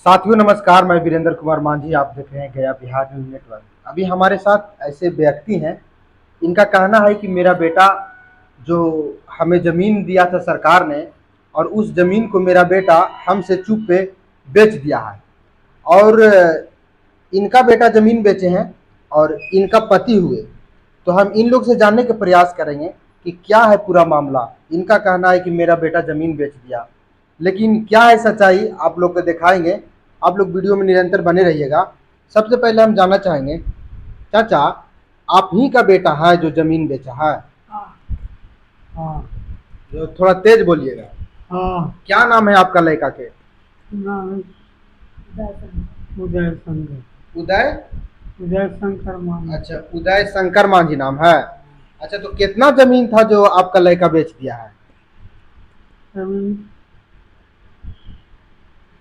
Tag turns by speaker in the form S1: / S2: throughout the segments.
S1: साथियों नमस्कार, मैं वीरेंद्र कुमार मांझी। आप देख रहे हैं गया बिहार न्यूज नेटवर्क। अभी हमारे साथ ऐसे व्यक्ति हैं, इनका कहना है कि मेरा बेटा जो हमें ज़मीन दिया था सरकार ने, और उस ज़मीन को मेरा बेटा हमसे चुप पे बेच दिया है। और इनका बेटा ज़मीन बेचे हैं और इनका पति हुए। तो हम इन लोग से जानने के प्रयास करेंगे कि क्या है पूरा मामला। इनका कहना है कि मेरा बेटा ज़मीन बेच दिया, लेकिन क्या है सच्चाई आप लोग को दिखाएंगे। आप लोग वीडियो में निरंतर बने रहिएगा। सबसे पहले हम जानना चाहेंगे, चाचा आप ही का बेटा है जो ज़मीन बेचा है?
S2: हाँ
S1: जो थोड़ा तेज बोलिएगा।
S2: हाँ।
S1: क्या नाम है आपका लड़का के?
S2: नाम उदय शंकर।
S1: उदय।
S2: उदय शंकर मान।
S1: अच्छा, उदय शंकर मांझी नाम है। अच्छा, तो कितना जमीन था जो आपका लड़का बेच दिया है?
S2: जमीन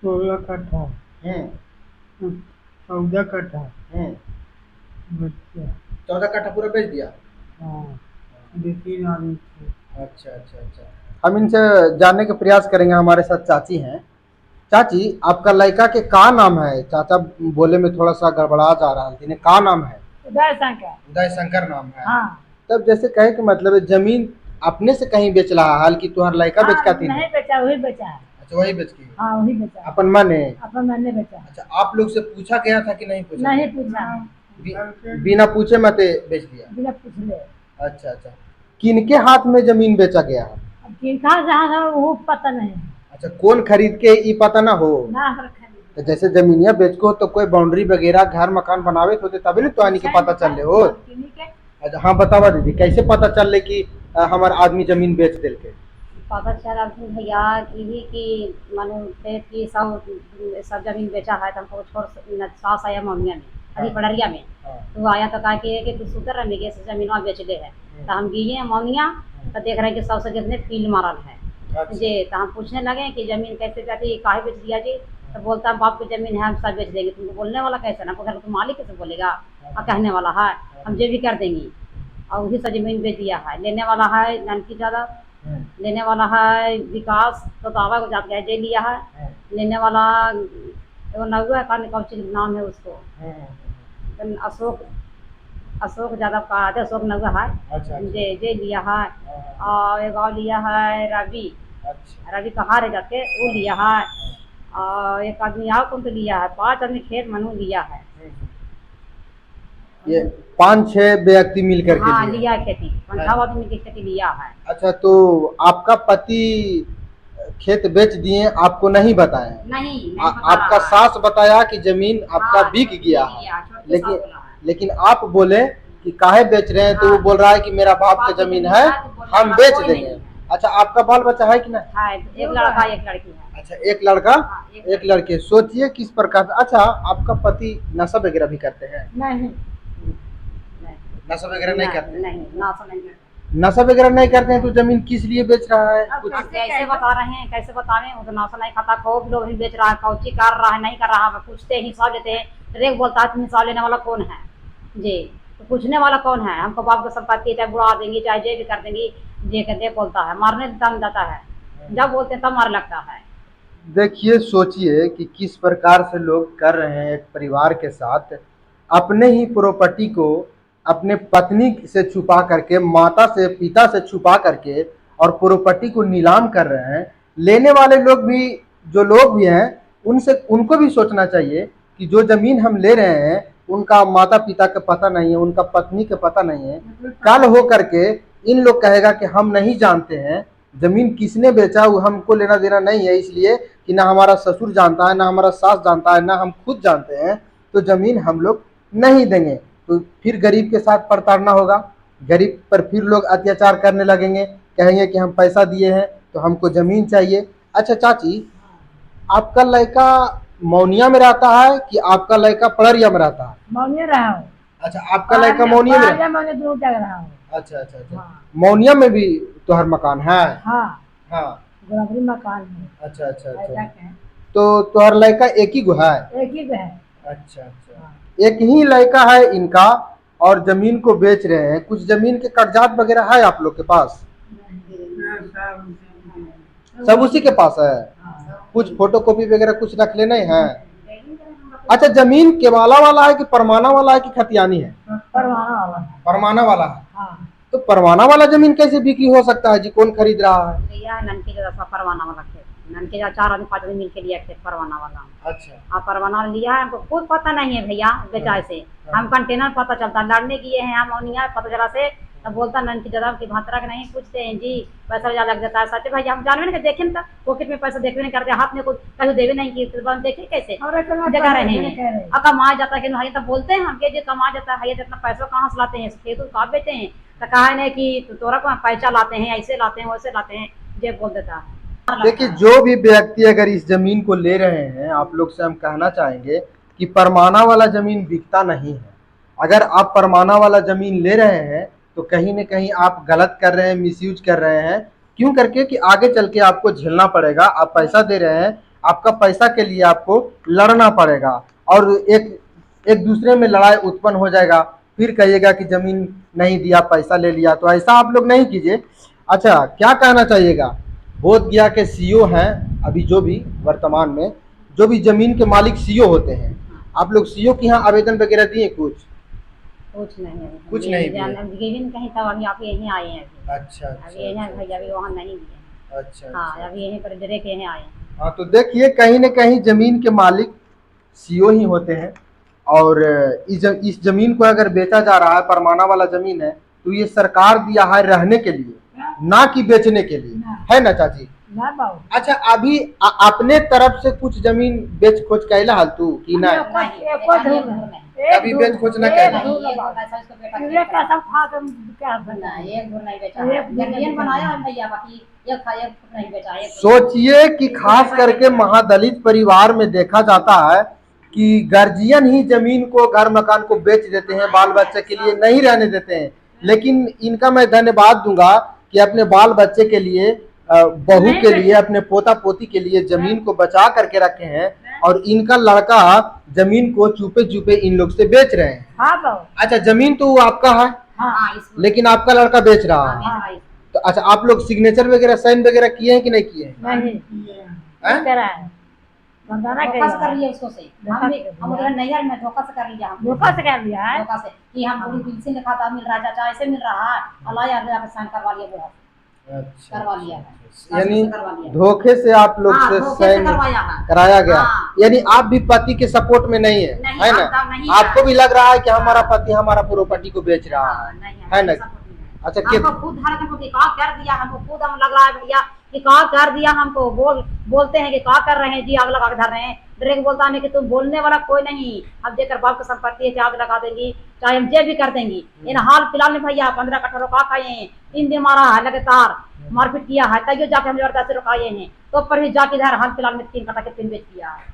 S2: 16 कट्ठा,
S1: हम्म
S2: 14 कट्ठा
S1: हम्म
S2: बच्चा।
S1: 14 कट्ठा पूरा बेच दिया।
S2: हाँ, 2-3 आदमी थे।
S1: अच्छा अच्छा अच्छा, हम इनसे जानने का प्रयास करेंगे। हमारे साथ चाची हैं। चाची आपका लड़का के का नाम है? चाचा बोले में थोड़ा सा गड़बड़ा जा रहा है, इन्हें का नाम है?
S2: उदय शंकर।
S1: उदय शंकर नाम है।
S2: हाँ।
S1: तब जैसे कहे कि मतलब है जमीन अपने से कहीं बेच रहा हाल की तुहार लड़का बेच का थी?
S2: नहीं बेचा, वही बेचा है।
S1: अच्छा, वही बेच की।
S2: हाँ, वही बेचा
S1: अपन माने।
S2: अपन मैंने बेचा।
S1: अच्छा, आप लोग से पूछा गया था कि नहीं पूछा?
S2: नहीं पूछा।
S1: बिना पूछे मत बेच दिया।
S2: बिना पूछ ले।
S1: अच्छा अच्छा, किनके हाथ में जमीन बेचा गया है?
S2: अब किनका जहाँ था वो पता नहीं।
S1: अच्छा, कौन खरीद के ये पता ना हो?
S2: ना हर खरीद।
S1: तो जैसे जमीनिया बेच को तो कोई बाउंड्री वगैरह घर मकान बनावे होते तभी ना तो आने के पता चल ले हो। अच्छा हाँ, बतावा दीदी, कैसे पता चल ले कि हमार आदमी जमीन बेच दिल के?
S3: पता चला कि भैया यही कि मानो खेत की सब जमीन बेचा है। तो हमको छोड़ सास आया मम्मिया में अभी
S1: हाँ।
S3: पड़रिया में।
S1: हाँ।
S3: तो आया तो कहा कि तू सुतर रह मेरे से जमीन बेच दे है। तो हम गए मम्मिया तो देख रहे हैं कि सबसे कितने पील मारल है।
S1: अच्छा।
S3: जी, तो हम पूछने लगे कि जमीन कैसे जाती, काहे बेच दिया जी? तो बोलता बाप की जमीन है, हम सब बेच देंगे। तुमको बोलने वाला कैसे ना, घर तुम मालिक कैसे बोलेगा? और कहने वाला है हम जो भी कर देंगे। और वही सब जमीन बेच दिया है। लेने वाला है ननकी ज़्यादा, लेने वाला है विकास तो दावा को जाके है जे लिया है। लेने वाला वो नौवा का कौन चीज नाम है उसको, अशोक, अशोक यादव का आते अशोक नौवा है।
S1: अच्छा।
S3: जे जे लिया है। और एक और लिया है रवि,
S1: अच्छा।
S3: रवि कहाँ रह जाते वो लिया है। और एक आदमी और कौन तो लिया है, 5 आदमी खेत मनु लिया है।
S1: ये 5-6 व्यक्ति मिल करके
S3: हाँ
S1: लिए?
S3: लिया है खेती, 5 आदमी की खेती लिया है।
S1: अच्छा, तो आपका पति खेत बेच दिए, आपको नहीं बताए?
S3: नहीं
S1: आपका सास बताया कि जमीन आपका बिक गया है, लेकिन लेकिन आप बोले कि काहे बेच रहे हैं? तो वो बोल रहा है कि मेरा बाप का जमीन है, हम बेच देंगे। अच्छा, आपका बाल बच्चा है कि नहीं?
S3: है, एक लड़का एक लड़की है।
S1: अच्छा, एक लड़का
S3: हाँ,
S1: एक लड़के। सोचिए किस प्रकार। अच्छा, आपका पति नशा वगैरह भी करते हैं?
S2: नहीं
S1: नशा वगैरह नहीं करते?
S3: नहीं, नाशा नहीं करते।
S1: नशा वगैरह नहीं करते हैं तो जमीन किस लिए बेच रहा है?
S2: अब
S1: कुछ
S3: कैसे बता रहे हैं, कैसे बतावें? वो तो नाशा नहीं खाता, खूब लोग भी बेच रहा है, कौची कर रहा है नहीं कर रहा है, पूछते हैं हिसाब लेते हैं। रेक बोलता है तुम हिसाब लेने वाला कौन है जी? तो पूछने वाला कौन है? हमको बाप को संपत्ति चाहे बुढ़ा देंगे चाहे जे भी कर देंगे। जे कहते बोलता है, मारने दम जाता है, जब बोलते हैं तब मार लगता है।
S1: देखिए, सोचिए कि किस प्रकार से लोग कर रहे हैं एक परिवार के साथ। अपने ही प्रॉपर्टी को अपने पत्नी से छुपा करके, माता से पिता से छुपा करके, और प्रॉपर्टी को नीलाम कर रहे हैं। लेने वाले लोग भी, जो लोग भी हैं, उनसे उनको भी सोचना चाहिए कि जो जमीन हम ले रहे हैं उनका माता पिता का पता नहीं है, उनका पत्नी का पता नहीं है। कल हो करके इन लोग कहेगा कि हम नहीं जानते हैं जमीन किसने बेचा, वो हमको लेना देना नहीं है, इसलिए कि ना हमारा ससुर जानता है, ना हमारा सास जानता है, ना हम खुद जानते हैं, तो जमीन हम लोग नहीं देंगे। तो फिर गरीब के साथ प्रताड़ना होगा, गरीब पर फिर लोग अत्याचार करने लगेंगे, कहेंगे कि हम पैसा दिए हैं तो हमको जमीन चाहिए। अच्छा चाची, आपका लड़का मौनिया में रहता है कि आपका लड़का पड़रिया में रहता है?
S2: मौनी रहा हूँ।
S1: अच्छा, आपका लड़का मौनिया में रहता है?
S2: मैंने दूर जग रहा हूँ।
S1: अच्छा अच्छा अच्छा,
S2: हाँ।
S1: मौनिया में भी तोहर मकान है?
S2: हाँ,
S1: हाँ।
S2: गोलापरी मकान है।
S1: अच्छा अच्छा अच्छा,
S2: है।
S1: तो तोहर लड़का एक ही गो है?
S2: एक ही है।
S1: अच्छा अच्छा, एक ही लड़का है इनका, और जमीन को बेच रहे हैं। कुछ जमीन के कागजात वगैरह है आप लोग के पास? सब उसी के पास है? कुछ फोटो कॉपी वगैरह कुछ रख ले नहीं है? अच्छा, जमीन केवाला वाला है कि परमाना वाला है कि खतियानी है?
S2: परवाना वाला।
S1: परमाना वाला है।
S2: हाँ,
S1: तो परवाना वाला जमीन कैसे बिक्री हो सकता है जी? कौन खरीद रहा है?
S3: भैया ननकी जैसा परवाना वाला खेत, ननकी जैसा 4 आदमी 5 आदमी मिल के लिया खेत परवाना वाला।
S1: अच्छा।
S3: आप परवाना लिया है, हमको खुद पता नहीं है भैया बेचाए से। हम कंटेनर पता चलता लड़ने किए हैं हम औनिया पता चला से, तब बोलता ननकी जगह की भातरा के नहीं पूछते हैं जी, पैसा ज्यादा लग जाता है। सच भैया हम जानवे नहीं देखे ना, पॉकेट में पैसा देखने नहीं करते, हाथ में कुछ कहीं देवे नहीं की, देखे कैसे
S2: और इतना
S3: जगह रहे
S2: कह
S3: हैं।
S2: रहे।
S3: और कमा जाता है कि नहीं, तब बोलते हैं हम कि जो कमा जाता है जितना पैसा कहाँ से लाते हैं, खेत कहाँ बेचते हैं, तो कहा नहीं कि तोरा को पैसा लाते हैं, ऐसे लाते हैं वैसे लाते हैं, ये बोल देता है।
S1: देखिए, जो भी व्यक्ति अगर इस जमीन को ले रहे हैं, आप लोग से हम कहना चाहेंगे कि परमाना वाला जमीन बिकता नहीं है। अगर आप परमाना वाला जमीन ले रहे हैं तो कहीं न कहीं आप गलत कर रहे हैं, मिसयूज कर रहे हैं। क्यों करके कि आगे चल के आपको झेलना पड़ेगा। आप पैसा दे रहे हैं, आपका पैसा के लिए आपको लड़ना पड़ेगा और एक दूसरे में लड़ाई उत्पन्न हो जाएगा। फिर कहिएगा कि जमीन नहीं दिया, पैसा ले लिया। तो ऐसा आप लोग नहीं कीजिए। अच्छा, क्या कहना चाहिएगा? बोधगया के सीईओ हैं अभी, जो भी वर्तमान में जो भी जमीन के मालिक सीईओ होते हैं, आप लोग सीईओ के यहाँ आवेदन वगैरह दिए?
S3: कुछ नहीं है,
S1: कुछ नहीं दिए।
S3: कहीं तब अभी आप यहीं आए हैं अभी।
S1: अच्छा
S3: अभी यहीं भैया अभी वहाँ नहीं दिए।
S1: अच्छा।
S3: हाँ, अभी यहीं पर डरे के यहीं आए हैं।
S1: हाँ, तो देखिए, कहीं न कहीं जमीन के मालिक सीईओ ही होते हैं। और इस जमीन को अगर बेचा जा रहा है, परमाना वाला जमीन है, तो ये सरकार दिया है रहने के लिए, ना कि बेचने के लिए, है ना चाची?
S2: ना बाबू,
S1: अच्छा, अभी अपने तरफ से कुछ जमीन बेच खोज कैला हाल तू कि ना? अभी बेच खोज ना कैला?
S2: ये कैसा खा तुम क्या बना?
S3: एक धुर नहीं बेचा,
S2: एक धुर
S3: जमीन बनाया है भैया, बाकी एक नहीं बेचा।
S1: सोचिए कि खास करके महादलित परिवार में देखा जाता है कि गार्जियन ही जमीन को, घर मकान को बेच देते हैं, बाल बच्चे के लिए नहीं रहने देते हैं। लेकिन इनका मैं धन्यवाद दूंगा कि अपने बाल बच्चे के लिए, बहू के लिए, अपने पोता पोती के लिए जमीन को बचा करके रखे हैं। और इनका लड़का जमीन को चुपे चुपे इन लोग से बेच रहे हैं।
S2: हाँ बाबू।
S1: अच्छा, जमीन तो आपका है,
S2: हाँ,
S1: लेकिन आपका लड़का बेच रहा है। तो अच्छा, आप लोग सिग्नेचर वगैरह, साइन वगैरह किए हैं कि नहीं किए हैं?
S2: नहीं करा है, बंदाना
S3: धोखा से कर
S2: कर
S3: लिया उसको से। हम उधर नैहर में धोखा से कर लिया, हम
S2: धोखा से कर लिया है।
S3: धोखा से कि हम पूरी पेंशन लिखा था, मिल रहा है चाचा, ऐसे मिल रहा है, अल्लाह यार जाकर साइन करवा लिया, बुढ़ा
S1: अच्छा,
S3: करवा लिया है,
S1: यानी
S3: करवा लिया।
S1: धोखे से आप लोग
S3: हाँ,
S1: से
S3: धोखे से
S1: साइन
S3: करवाया है।
S1: कराया गया।
S3: हाँ।
S1: यानी आप भी पति के सपोर्ट में नहीं है,
S3: नहीं,
S1: है ना?
S3: हम तो नहीं
S1: आपको
S3: है।
S1: भी लग रहा है कि हमारा पति हमारा प्रॉपर्टी को बेच रहा
S3: हाँ,
S1: है,
S3: नहीं
S1: है ना?
S3: ऐसा कुछ नहीं है।
S1: अच्छा,
S3: हमको खुद धड़कन को कि का कर दिया, हमको खुद हम लग रहा है भैया कि का कर दिया, हमको बोलते हैं कि का कर रहे हैं जी, आग लगा के धर रहे हैं। डायरेक्ट बोलता है कि तुम बोलने वाला कोई नहीं, अब जेकर बाप की संपत्ति है, आग लगा देंगी, चाहे हम जे भी कर देंगी। इन हाल फिलहाल में भैया 15 कट्ठा रुका खाए हैं, 3 दिन मारा है लगातार, मारपीट किया है, तैयो जाके हम जबरदस्ती रुकाए हैं, तो पर भी जाके इधर हाल फिलहाल में 3 कट्ठा के 3 बेच दिया है।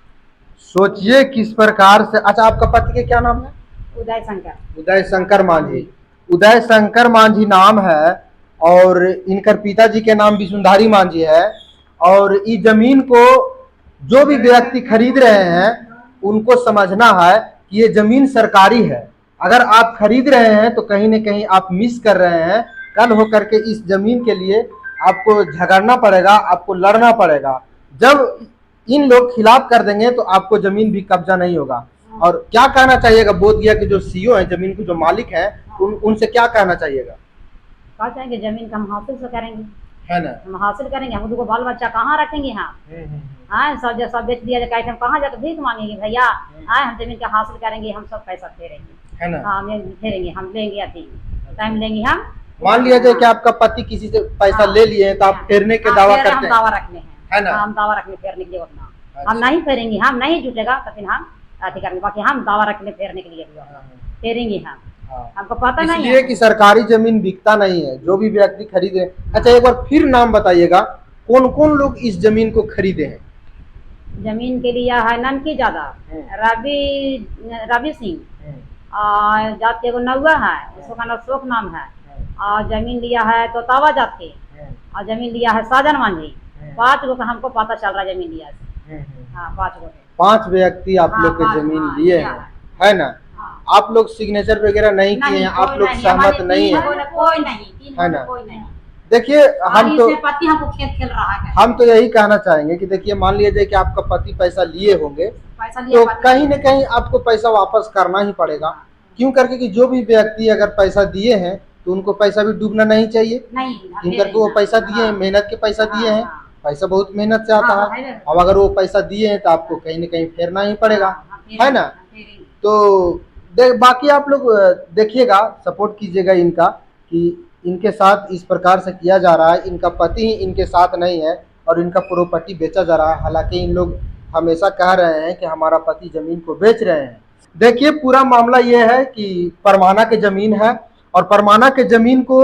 S1: सोचिए किस प्रकार से। अच्छा, आपका पति के क्या नाम है?
S3: उदय शंकर।
S1: उदय शंकर मांझी। उदय शंकर मांझी नाम है और इनकर पिताजी के नाम विष्णुधारी मांझी है। और इस जमीन को जो भी व्यक्ति खरीद रहे हैं उनको समझना है कि ये जमीन सरकारी है। अगर आप खरीद रहे हैं तो कहीं न कहीं आप मिस कर रहे हैं। कल होकर के इस जमीन के लिए आपको झगड़ना पड़ेगा, आपको लड़ना पड़ेगा। जब इन लोग खिलाफ कर देंगे तो आपको जमीन भी कब्जा नहीं होगा। और क्या कहना चाहिएगा बोधगया के जो सीईओ हैं, जमीन के जो मालिक हैं, उनसे क्या कहना चाहिएगा?
S3: कहा चाहेंगे जमीन का हम हासिल से करेंगे,
S1: है ना?
S3: हम हासिल करेंगे। हम दुगो बाल बच्चा कहाँ रखेंगे? हाँ, सब सब बेच दिया जाए, हम कहाँ जाकर भीख मांगेंगे भैया? हाँ, हम जमीन का हासिल करेंगे, हम सब पैसा फेरेंगे,
S1: है ना?
S3: हाँ हम फेरेंगे, हम लेंगे अति टाइम लेंगे हम।
S1: मान लिया जाए कि आपका पति किसी से पैसा ले लिए हैं तो आप फेरने के दावा करते
S3: हम
S1: हैं,
S3: दावा रखने हैं,
S1: है ना?
S3: हम दावा रखने फेरने के लिए उतना
S1: अच्छा।
S3: हम नहीं फेरेंगे, हम नहीं जुटेगा तो फिर हम अति करेंगे, बाकी हम दावा रखने फेरने के लिए भी फेरेंगे हम।
S1: हाँ।
S3: हमको पता नहीं
S1: इसलिए
S3: है
S1: कि सरकारी जमीन बिकता नहीं है, जो भी व्यक्ति खरीदे। अच्छा, एक बार फिर नाम बताइएगा, कौन कौन लोग इस जमीन को खरीदे हैं?
S3: जमीन के लिए है ननकी ज्यादा, रवि सिंह और जात के एगो नौवा है, उसका नाम अशोक नाम है। और जमीन लिया है तो तावा जात के, और जमीन लिया है साजन मांझी। 5 गो का हमको पता चल रहा है जमीन लिया से। हाँ, 5 गो।
S1: 5 व्यक्ति आप लोग के जमीन लिए हैं, है ना? आप लोग सिग्नेचर वगैरह नहीं किए हैं, आप लोग सहमत नहीं है,
S3: कोई नहीं,
S1: है ना?
S3: कोई नहीं।
S1: देखिए हम तो
S3: पति हमको खेल खेल रहा है,
S1: हम तो यही कहना चाहेंगे कि देखिए मान लीजिए कि आपका पति पैसा लिए होंगे
S3: पैसा लिया
S1: तो कहीं न कहीं आपको पैसा वापस करना ही पड़ेगा। क्यों करके कि जो भी व्यक्ति अगर पैसा दिए हैं तो उनको पैसा भी डूबना नहीं चाहिए।
S3: नहीं
S1: क्यों करके वो पैसा दिए हैं, मेहनत के पैसा दिए हैं, पैसा बहुत मेहनत से आता
S3: हाँ,
S1: है। अब अगर वो पैसा दिए हैं तो आपको कहीं न कहीं फेरना ही पड़ेगा, है ना? तो बाकी आप लोग देखिएगा, सपोर्ट कीजिएगा इनका कि इनके साथ इस प्रकार से किया जा रहा है, इनका पति ही इनके साथ नहीं है और इनका प्रॉपर्टी बेचा जा रहा है। हालांकि इन लोग हमेशा कह रहे हैं कि हमारा पति जमीन को बेच रहे हैं। देखिए पूरा मामला ये है कि परमाना की जमीन है और परमाना के जमीन को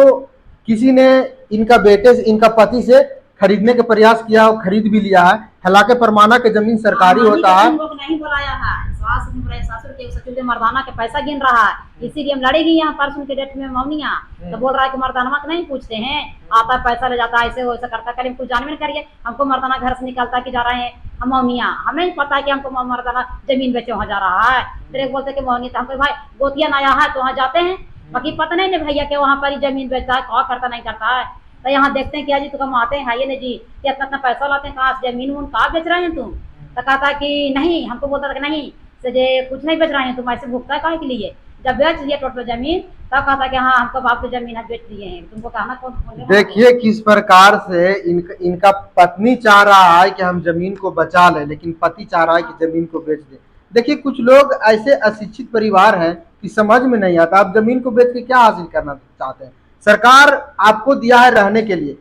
S1: किसी ने इनका बेटे से, इनका पति से खरीदने का प्रयास किया और खरीद भी लिया है। हालांकि परमाना के जमीन सरकारी होता है।
S3: लोग नहीं बुलाया है, ससुर के ससुर के मर्दाना के पैसा गिन रहा है, इसीलिए हम लड़ेगी यहाँ परसों के डेट में मौनिया तो बोल रहा है कि मर्दाना को नहीं पूछते हैं, आता है पैसा ले जाता है, ऐसे वैसा करता है। कल कुछ जानवे करिए, हमको मर्दाना घर से निकलता कि जा रहे हैं हम मौनिया, हमें नहीं पता है कि हमको मर्दाना जमीन बेचे वहाँ जा रहा है। फिर बोलते कि मौनी, तो हमको भाई गोतिया नया है तो वहाँ जाते हैं, बाकी पता नहीं भैया के वहाँ पर ही जमीन बेचता है, क्या करता नहीं करता है। तो यहाँ देखते हैं क्या जी, तो हम आते हैं ये नहीं जी, इतना इतना पैसा लाते हैं, कहाँ जमीन वून कहाँ बेच रहे हैं तुम? तो कहता कि नहीं, हमको बोलता था कि नहीं से जे कुछ नहीं बेच रहे हैं तुम, ऐसे भुगता है काहे के लिए? जब बेच लिए टोटल जमीन तब कहता कि हाँ हमको बाप की जमीन है बेच दिए हैं, तुमको कहना कौन?
S1: देखिए किस प्रकार से इनका पत्नी चाह रहा है कि हम जमीन को बचा लें, लेकिन पति चाह रहा है कि जमीन को बेच दे। देखिए कुछ लोग ऐसे अशिक्षित परिवार हैं कि समझ में नहीं आता आप जमीन को बेच के क्या हासिल करना चाहते हैं। सरकार आपको दिया है रहने के लिए,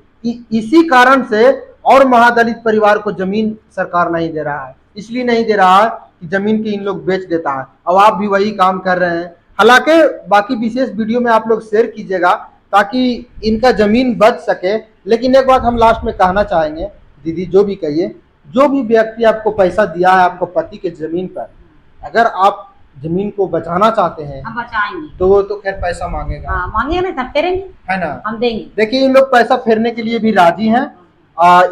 S1: इसी कारण से और महादलित परिवार को जमीन सरकार नहीं दे रहा है, इसलिए नहीं दे रहा है कि जमीन की इन लोग बेच देता है। अब आप भी वही काम कर रहे हैं। हालांकि बाकी विशेष वीडियो में आप लोग शेयर कीजिएगा ताकि इनका जमीन बच सके। लेकिन एक बात हम लास्ट में कहना चाहेंगे, दीदी जो भी कहिए, जो भी व्यक्ति आपको पैसा दिया है आपको पति के जमीन पर, अगर आप जमीन को बचाना चाहते हैं
S3: हम बचाएंगे
S1: तो वो तो खैर पैसा मांगेगा,
S3: मांगेगा नहीं तब फेरेंगे,
S1: है ना?
S3: हम देंगे।
S1: देखिए इन लोग पैसा फेरने के लिए भी राजी हैं।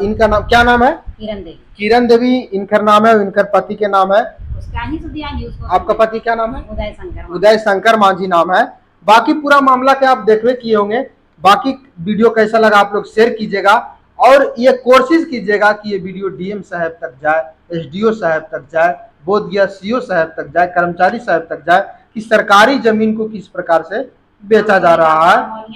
S1: इनका नाम क्या नाम है?
S3: किरण देवी।
S1: किरण देवी इनकर नाम है, इनकर पति के नाम है।
S3: उसका ही तो दिया उसको।
S1: आपका पति क्या नाम है?
S3: उदय शंकर।
S1: उदय शंकर मांझी नाम है। बाकी पूरा मामला के आप देख किए होंगे। बाकी वीडियो कैसा लगा आप लोग शेयर कीजिएगा और ये कोशिश कीजिएगा कि ये वीडियो डीएम साहब तक जाए, एसडीओ साहब तक जाए, बोध गया सीओ साहब तक जाए, कर्मचारी साहब तक जाए कि सरकारी जमीन को किस प्रकार से बेचा जा रहा है।